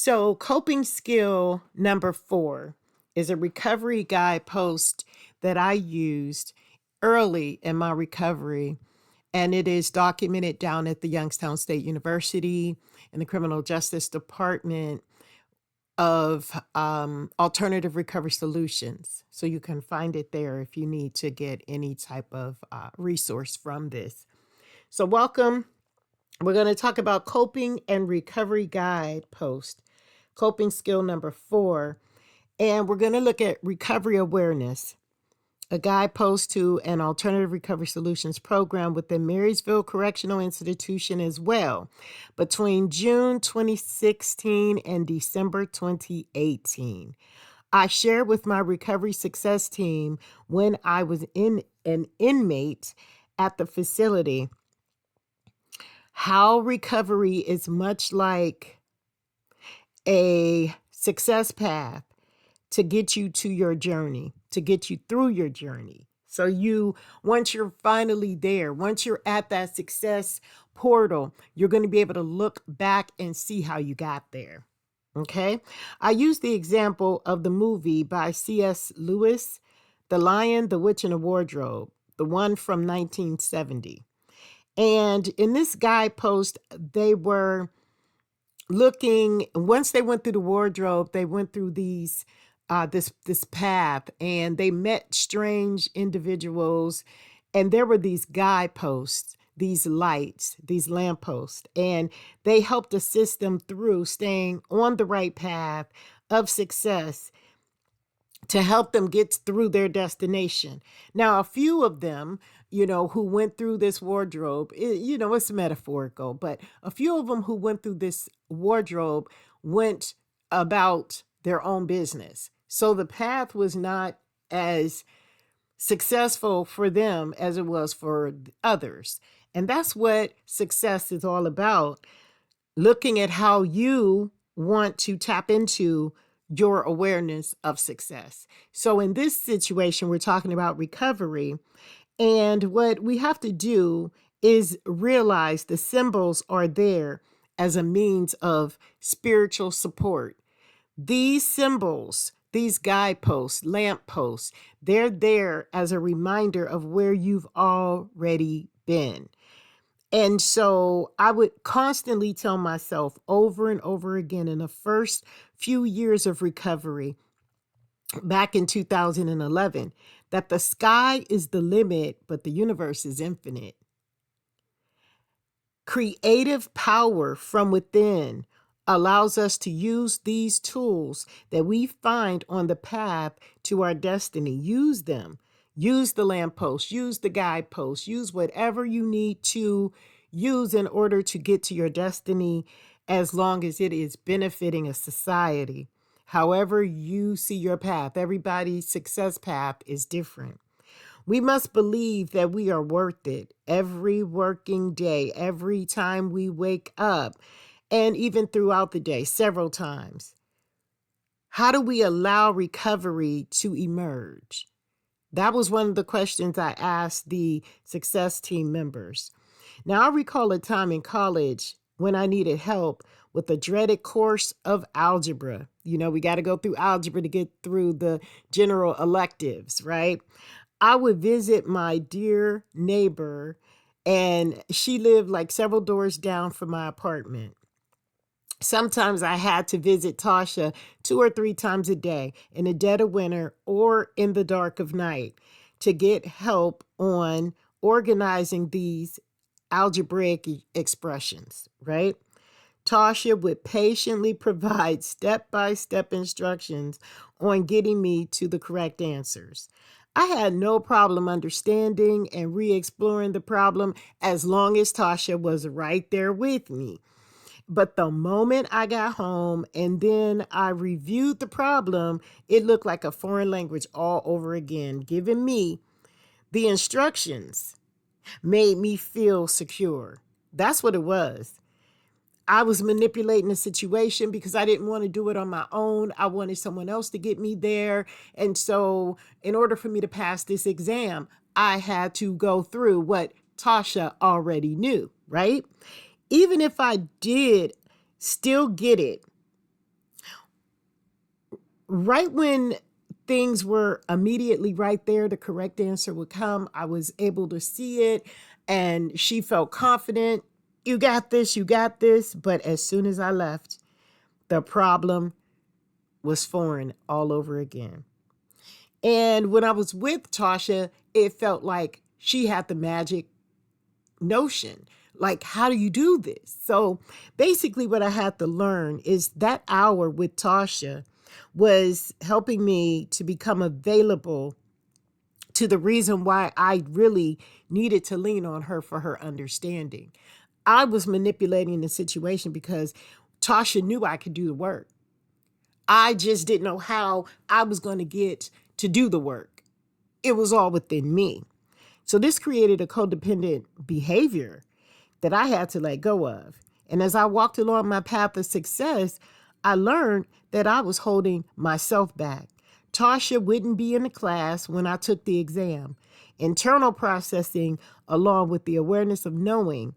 So, coping skill number 4 is a recovery guidepost that I used early in my recovery, and it is documented down at the Youngstown State University in the Criminal Justice Department of Alternative Recovery Solutions. So, you can find it there if you need to get any type of resource from this. So, welcome. We're going to talk about coping and recovery guidepost, coping skill number 4. And we're going to look at recovery awareness, a guidepost to an alternative recovery solutions program within Marysville Correctional Institution as well, between June 2016 and December 2018. I shared with my recovery success team when I was an inmate at the facility how recovery is much like a success path to get you to your journey, to get you through your journey. So once you're finally there, once you're at that success portal, you're going to be able to look back and see how you got there. Okay. I use the example of the movie by C.S. Lewis, The Lion, the Witch, and the Wardrobe, the one from 1970. And in this guidepost, they were looking, once they went through the wardrobe, they went through this path, and they met strange individuals, and there were these guideposts, these lights, these lampposts, and they helped assist them through staying on the right path of success to help them get through their destination. Now, a few of them, who went through this wardrobe, it's metaphorical, but a few of them who went through this wardrobe went about their own business. So the path was not as successful for them as it was for others. And that's what success is all about, looking at how you want to tap into your awareness of success. So in this situation, we're talking about recovery. And what we have to do is realize the symbols are there as a means of spiritual support. These symbols, these guideposts, lampposts, they're there as a reminder of where you've already been. And so I would constantly tell myself over and over again in the first few years of recovery, back in 2011, that the sky is the limit, but the universe is infinite. Creative power from within allows us to use these tools that we find on the path to our destiny. Use them. Use the lamppost, use the guidepost, use whatever you need to use in order to get to your destiny, as long as it is benefiting a society. However you see your path, everybody's success path is different. We must believe that we are worth it every working day, every time we wake up, and even throughout the day, several times. How do we allow recovery to emerge? That was one of the questions I asked the success team members. Now, I recall a time in college when I needed help with a dreaded course of algebra. We got to go through algebra to get through the general electives, right? I would visit my dear neighbor, and she lived like several doors down from my apartment. Sometimes I had to visit Tasha 2 or 3 times a day in the dead of winter or in the dark of night to get help on organizing these algebraic expressions, right? Tasha would patiently provide step-by-step instructions on getting me to the correct answers. I had no problem understanding and re-exploring the problem as long as Tasha was right there with me. But the moment I got home and then I reviewed the problem, it looked like a foreign language all over again. Giving me the instructions made me feel secure. That's what it was. I was manipulating the situation because I didn't want to do it on my own. I wanted someone else to get me there. And so in order for me to pass this exam, I had to go through what Tasha already knew, right? Even if I did still get it right when things were immediately right there, the correct answer would come. I was able to see it, and she felt confident. You got this, you got this. But as soon as I left, the problem was foreign all over again. And when I was with Tasha, it felt like she had the magic notion. Like, how do you do this? So basically, what I had to learn is that hour with Tasha was helping me to become available to the reason why I really needed to lean on her for her understanding. I was manipulating the situation because Tasha knew I could do the work. I just didn't know how I was going to get to do the work. It was all within me. So this created a codependent behavior that I had to let go of. And as I walked along my path of success, I learned that I was holding myself back. Tasha wouldn't be in the class when I took the exam. Internal processing, along with the awareness of knowing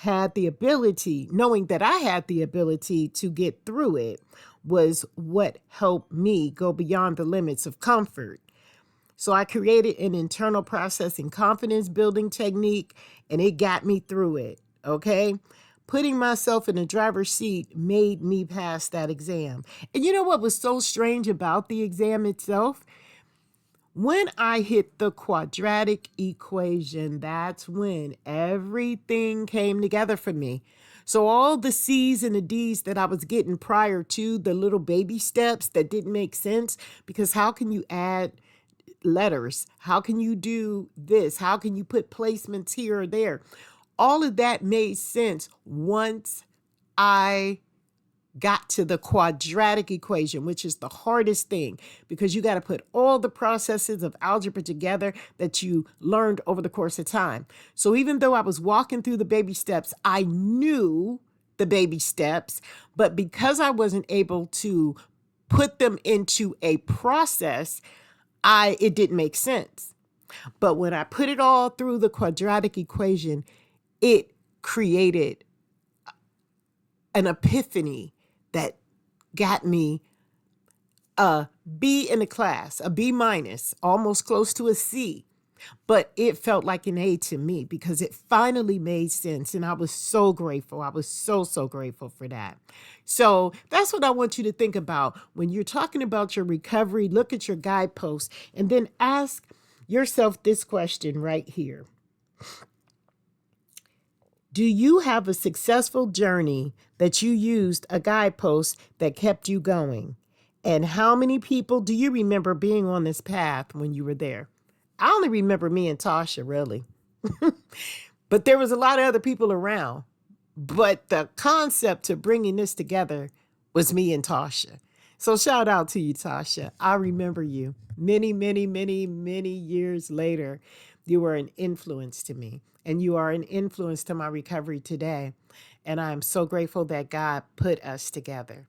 that I had the ability to get through it, was what helped me go beyond the limits of comfort. So I created an internal processing confidence building technique, and it got me through it, okay? Putting myself in the driver's seat made me pass that exam. And you know what was so strange about the exam itself? When I hit the quadratic equation, that's when everything came together for me. So all the C's and the D's that I was getting prior to, the little baby steps that didn't make sense, because how can you add letters? How can you do this? How can you put placements here or there? All of that made sense once I got to the quadratic equation, which is the hardest thing because you got to put all the processes of algebra together that you learned over the course of time. So even though I was walking through the baby steps, I knew the baby steps, but because I wasn't able to put them into a process, it didn't make sense. But when I put it all through the quadratic equation, it created an epiphany that got me a B in the class, a B minus, almost close to a C. But it felt like an A to me because it finally made sense. And I was so grateful. I was so grateful for that. So that's what I want you to think about when you're talking about your recovery. Look at your guideposts and then ask yourself this question right here. Do you have a successful journey that you used a guidepost that kept you going? And how many people do you remember being on this path when you were there? I only remember me and Tasha, really. But there was a lot of other people around. But the concept of bringing this together was me and Tasha. So shout out to you, Tasha. I remember you many years later. You were an influence to me, and you are an influence to my recovery today. And I am so grateful that God put us together.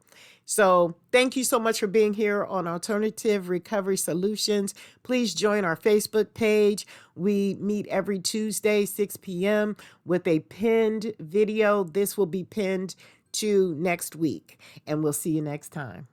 So thank you so much for being here on Alternative Recovery Solutions. Please join our Facebook page. We meet every Tuesday, 6 p.m. with a pinned video. This will be pinned to next week, and we'll see you next time.